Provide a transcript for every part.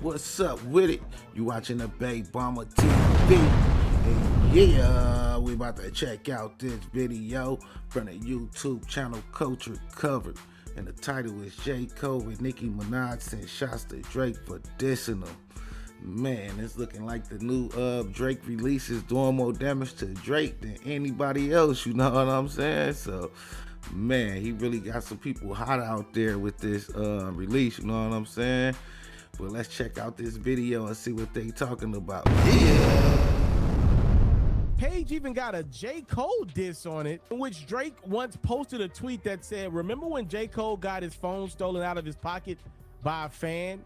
What's up with it? You watching the Bay Bomber TV? And yeah, we about to check out this video from the YouTube channel Culture Covered. And the title is J. Cole with Nicki Minaj sent shots to Drake for dissing him. Man, it's looking like the new Drake release is doing more damage to Drake than anybody else, you know what I'm saying? So, man, he really got some people hot out there with this release, you know what I'm saying? But let's check out this video and see what they talking about. Yeah! Page even got a J. Cole diss on it, in which Drake once posted a tweet that said, remember when J. Cole got his phone stolen out of his pocket by a fan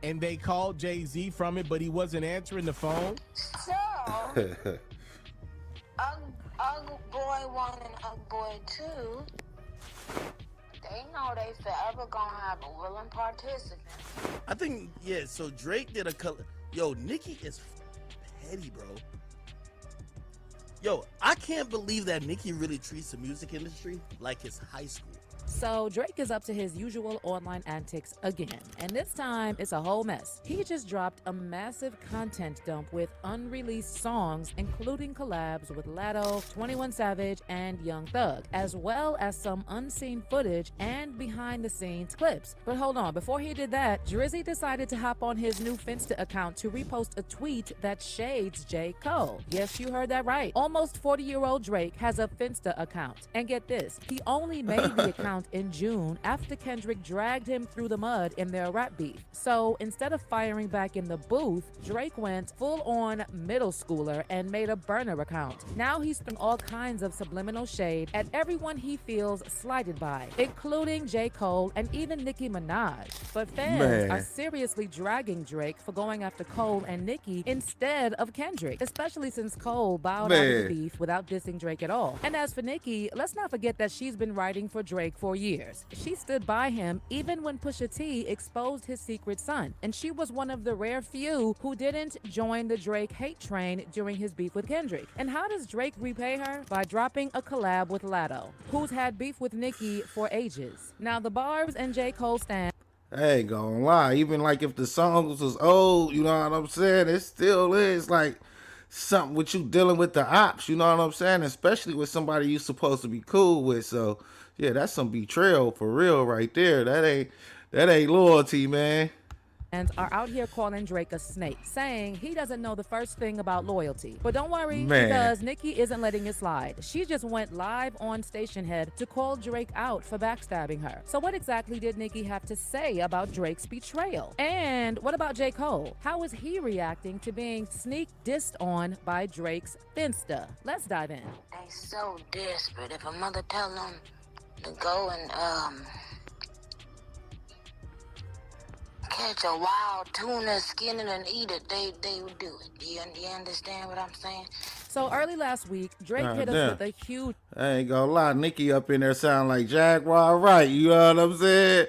and they called Jay-Z from it, but he wasn't answering the phone? So, Ugly Boy 1 and Ugly Boy 2, they know they forever gonna have a willing participant. I think, yeah, so Drake did a color. Yo, Nicki is petty, bro. Yo, I can't believe that Nicki really treats the music industry like it's high school. So Drake is up to his usual online antics again, and this time it's a whole mess. He just dropped a massive content dump with unreleased songs, including collabs with Latto, 21 Savage, and Young Thug, as well as some unseen footage and behind-the-scenes clips. But hold on, before he did that, Drizzy decided to hop on his new Finsta account to repost a tweet that shades J. Cole. Yes, you heard that right. Almost 40-year-old Drake has a Finsta account. And get this, he only made the account in June after Kendrick dragged him through the mud in their rap beef. So instead of firing back in the booth, Drake went full-on middle schooler and made a burner account. Now he's throwing all kinds of subliminal shade at everyone he feels slighted by, including J. Cole and even Nicki Minaj. But fans are seriously dragging Drake for going after Cole and Nicki instead of Kendrick, especially since Cole bowed out of the beef without dissing Drake at all. And as for Nicki, let's not forget that she's been writing for Drake for years. She stood by him even when Pusha T exposed his secret son, and she was one of the rare few who didn't join the Drake hate train during his beef with Kendrick. And how does Drake repay her? By dropping a collab with Latto, who's had beef with Nicki for ages. Now the Barbs and J. Cole stand. I ain't gonna lie, even like if the songs was old, you know what I'm saying, it still is like something with you dealing with the ops, you know what I'm saying, especially with somebody you supposed to be cool with. So yeah, that's some betrayal for real right there. That ain't loyalty, man. And are out here calling Drake a snake, saying he doesn't know the first thing about loyalty. But don't worry, because Nicki isn't letting it slide. She just went live on Station Head to call Drake out for backstabbing her. So what exactly did Nicki have to say about Drake's betrayal? And what about J. Cole? How is he reacting to being sneak dissed on by Drake's Finsta? Let's dive in. They so desperate. If a mother tell them to go and catch a wild tuna, skin it and eat it, they would do it. Do you understand what I'm saying? So early last week, Drake hit us with a huge... I ain't gonna lie, Nicki up in there sound like Jaguar Wright, you know what I'm saying?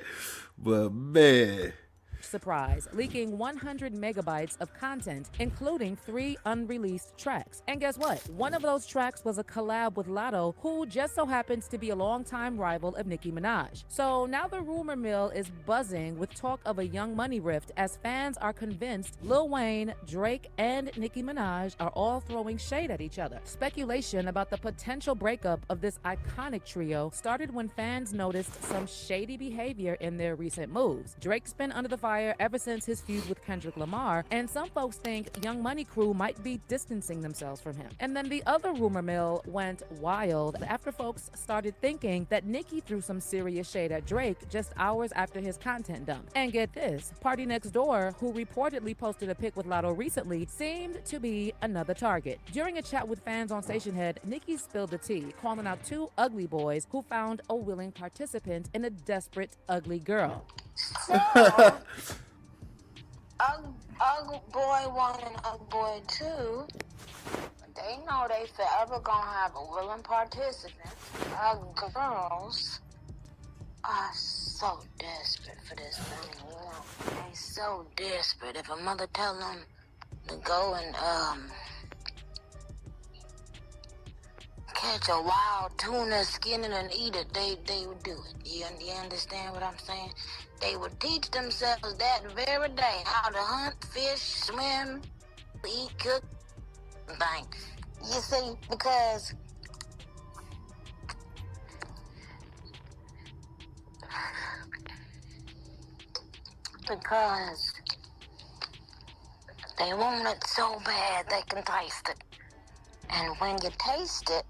But man... surprise, leaking 100 megabytes of content, including 3 unreleased tracks. And guess what? One of those tracks was a collab with Latto, who just so happens to be a longtime rival of Nicki Minaj. So now the rumor mill is buzzing with talk of a Young Money rift, as fans are convinced Lil Wayne, Drake, and Nicki Minaj are all throwing shade at each other. Speculation about the potential breakup of this iconic trio started when fans noticed some shady behavior in their recent moves. Drake's been under the fire ever since his feud with Kendrick Lamar, and some folks think Young Money crew might be distancing themselves from him. And then the other rumor mill went wild after folks started thinking that Nicki threw some serious shade at Drake just hours after his content dump. And get this, Party Next Door, who reportedly posted a pic with Latto recently, seemed to be another target. During a chat with fans on Station Head, Nicki spilled the tea, calling out 2 ugly boys who found a willing participant in a desperate ugly girl. So, Ugly Boy 1 and Ugly Boy 2, they know they forever gonna have a willing participant. Girls are so desperate for this money, you know. They so desperate. If a mother tell them to go and catch a wild tuna, skin it, and eat it, they would do it. You understand what I'm saying? They would teach themselves that very day how to hunt, fish, swim, eat, cook, thing. You see, because they want it so bad they can taste it. And when you taste it,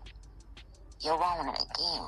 you want it again.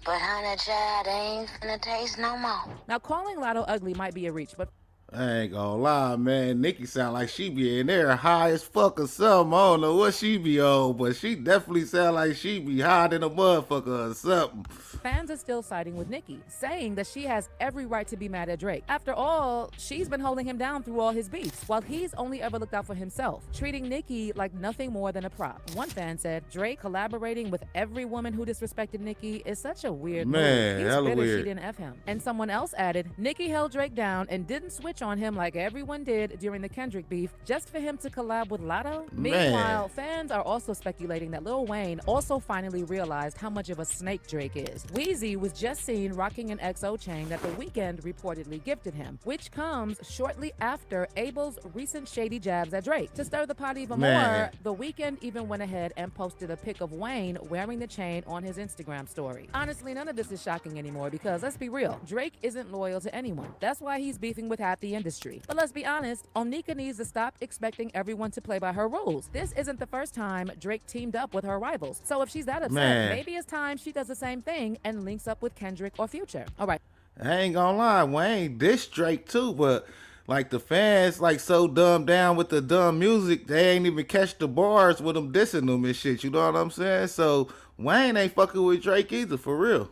But honey child, they ain't finna taste no more. Now, calling Lotto ugly might be a reach, but I ain't gonna lie, man. Nicki sound like she be in there high as fuck or something. I don't know what she be on, but she definitely sound like she be high than a motherfucker or something. fans are still siding with Nicki, saying that she has every right to be mad at Drake. After all, she's been holding him down through all his beefs, while he's only ever looked out for himself, treating Nicki like nothing more than a prop. One fan said, Drake collaborating with every woman who disrespected Nicki is such a weird Man, move. He's hella bitter weird. she didn't F him. And someone else added, Nicki held Drake down and didn't switch on him like everyone did during the Kendrick beef just for him to collab with Lotto. Meanwhile, fans are also speculating that Lil Wayne also finally realized how much of a snake Drake is. Weezy was just seen rocking an XO chain that The Weeknd reportedly gifted him, which comes shortly after Abel's recent shady jabs at Drake. To stir the pot even more, The Weeknd even went ahead and posted a pic of Wayne wearing the chain on his Instagram story. Honestly, none of this is shocking anymore because let's be real, Drake isn't loyal to anyone. That's why he's beefing with half the industry. But let's be honest, Onika needs to stop expecting everyone to play by her rules. This isn't the first time Drake teamed up with her rivals. So if she's that upset, maybe it's time she does the same thing and links up with Kendrick or Future. All right. I ain't gonna lie, Wayne dissed Drake too, but like the fans like so dumbed down with the dumb music, they ain't even catch the bars with them dissing them and shit. You know what I'm saying? So Wayne ain't fucking with Drake either, for real.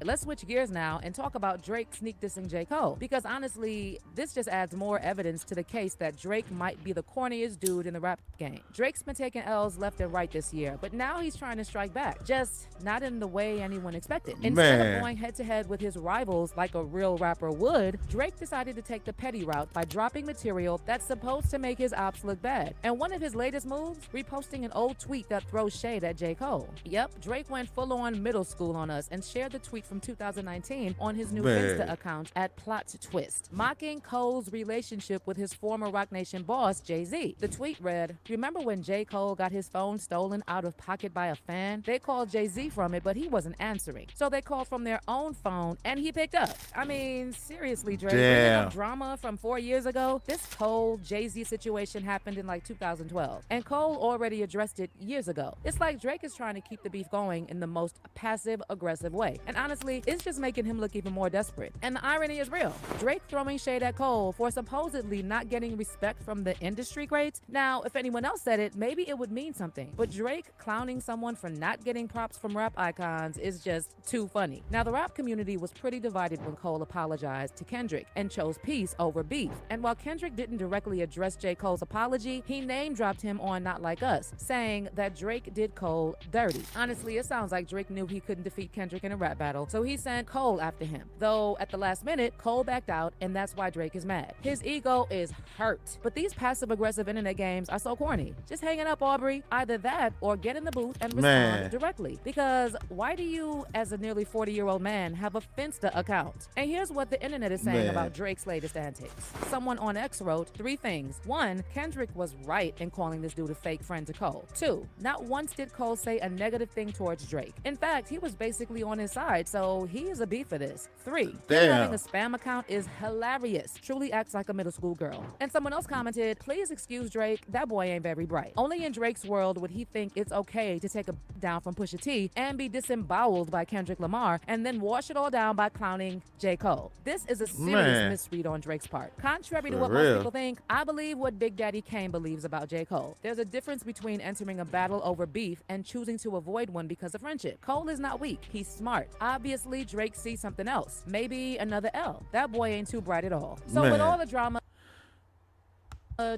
Let's switch gears now and talk about Drake sneak dissing J. Cole. Because honestly, this just adds more evidence to the case that Drake might be the corniest dude in the rap game. Drake's been taking L's left and right this year, but now he's trying to strike back. Just not in the way anyone expected. Instead of going head to head with his rivals like a real rapper would, Drake decided to take the petty route by dropping material that's supposed to make his ops look bad. And one of his latest moves, reposting an old tweet that throws shade at J. Cole. Yep, Drake went full on middle school on us and shared the tweet from 2019 on his new Insta account at Plot Twist, mocking Cole's relationship with his former Roc Nation boss, Jay-Z. The tweet read, remember when J. Cole got his phone stolen out of pocket by a fan? They called Jay-Z from it, but he wasn't answering. So they called from their own phone and he picked up. I mean, seriously, Drake, bringing up drama from 4 years ago? This Cole Jay-Z situation happened in like 2012, and Cole already addressed it years ago. It's like Drake is trying to keep the beef going in the most passive-aggressive way. And honestly, it's just making him look even more desperate. And the irony is real. Drake throwing shade at Cole for supposedly not getting respect from the industry greats. Now, if anyone else said it, maybe it would mean something. But Drake clowning someone for not getting props from rap icons is just too funny. Now, the rap community was pretty divided when Cole apologized to Kendrick and chose peace over beef. And while Kendrick didn't directly address J. Cole's apology, he name-dropped him on Not Like Us, saying that Drake did Cole dirty. Honestly, it sounds like Drake knew he couldn't defeat Kendrick in a rap battle, so he sent Cole after him. Though at the last minute, Cole backed out, and that's why Drake is mad. His ego is hurt. But these passive-aggressive internet games are so corny. Just hang it up, Aubrey. Either that or get in the booth and respond directly. Because why do you, as a nearly 40-year-old man, have a Finsta account? And here's what the internet is saying about Drake's latest antics. Someone on X wrote 3 things. 1, Kendrick was right in calling this dude a fake friend to Cole. 2, not once did Cole say a negative thing towards Drake. In fact, he was basically on his side, so he is a beef for this. 3, having a spam account is hilarious. Truly acts like a middle school girl. And someone else commented, please excuse Drake, that boy ain't very bright. Only in Drake's world would he think it's okay to take a down from Pusha T and be disemboweled by Kendrick Lamar and then wash it all down by clowning J. Cole. This is a serious misread on Drake's part. Contrary to what most people think, I believe what Big Daddy Kane believes about J. Cole. There's a difference between entering a battle over beef and choosing to avoid one because of friendship. Cole is not weak. He's smart. Obviously, Drake sees something else. Maybe another L. That boy ain't too bright at all. So with all the drama...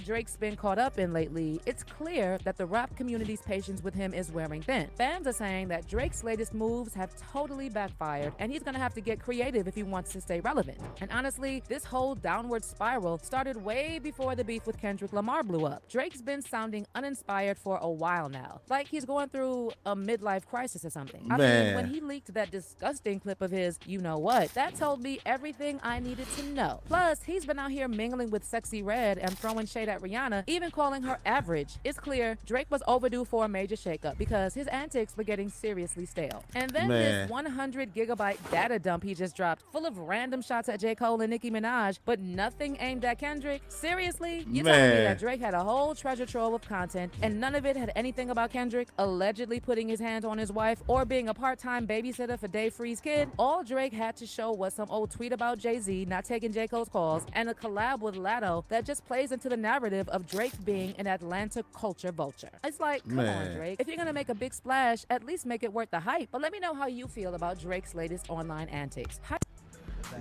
Drake's been caught up in lately, it's clear that the rap community's patience with him is wearing thin. Fans are saying that Drake's latest moves have totally backfired, and he's gonna have to get creative if he wants to stay relevant. And honestly, this whole downward spiral started way before the beef with Kendrick Lamar blew up. Drake's been sounding uninspired for a while now, like he's going through a midlife crisis or something. I mean, when he leaked that disgusting clip of his, you know what, that told me everything I needed to know. Plus, he's been out here mingling with Sexy Red and throwing shade at Rihanna, even calling her average. It's clear Drake was overdue for a major shakeup because his antics were getting seriously stale. And then this 100 gigabyte data dump he just dropped, full of random shots at J. Cole and Nicki Minaj, but nothing aimed at Kendrick. Seriously? You telling me that Drake had a whole treasure trove of content and none of it had anything about Kendrick allegedly putting his hands on his wife or being a part-time babysitter for Dave Free's kid? All Drake had to show was some old tweet about Jay-Z not taking J. Cole's calls and a collab with Latto that just plays into the narrative of Drake being an Atlanta culture vulture. It's like, come on, Drake. If you're gonna make a big splash, at least make it worth the hype. But let me know how you feel about Drake's latest online antics.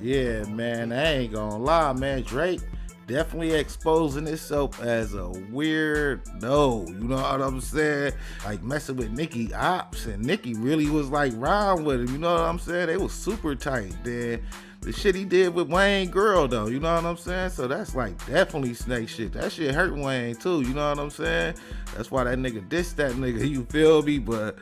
Yeah, man, I ain't gonna lie, man. Drake definitely exposing himself as a weirdo. You know what I'm saying? Like messing with Nicki ops, and Nicki really was like round with him. You know what I'm saying? They was super tight. Then the shit he did with Wayne girl though, you know what I'm saying? So that's like definitely snake shit. That shit hurt Wayne too, you know what I'm saying? That's why that nigga dissed that nigga, you feel me? But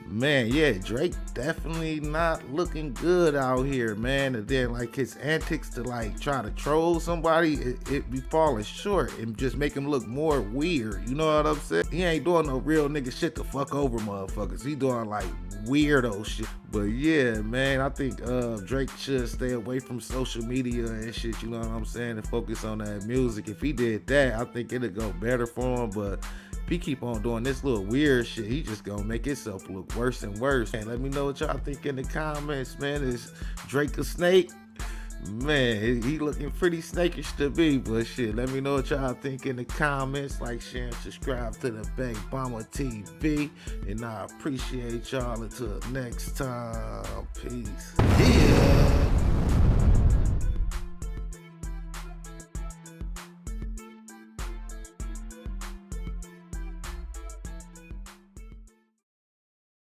man, yeah, Drake definitely not looking good out here, man. And then like his antics to like try to troll somebody, it be falling short and just make him look more weird, you know what I'm saying? He ain't doing no real nigga shit to fuck over motherfuckers. He doing like weirdo shit. But yeah, man, I think Drake should stay away from social media and shit, you know what I'm saying, and focus on that music. If he did that, I think it'd go better for him. But if he keep on doing this little weird shit, he just gonna make himself look worse and worse. And let me know what y'all think in the comments, man. Is Drake a snake? Man, he looking pretty snakish to me, but shit, let me know what y'all think in the comments. Like, share, and subscribe to the Bang Bomber TV, and I appreciate y'all. Until next time, peace. Yeah.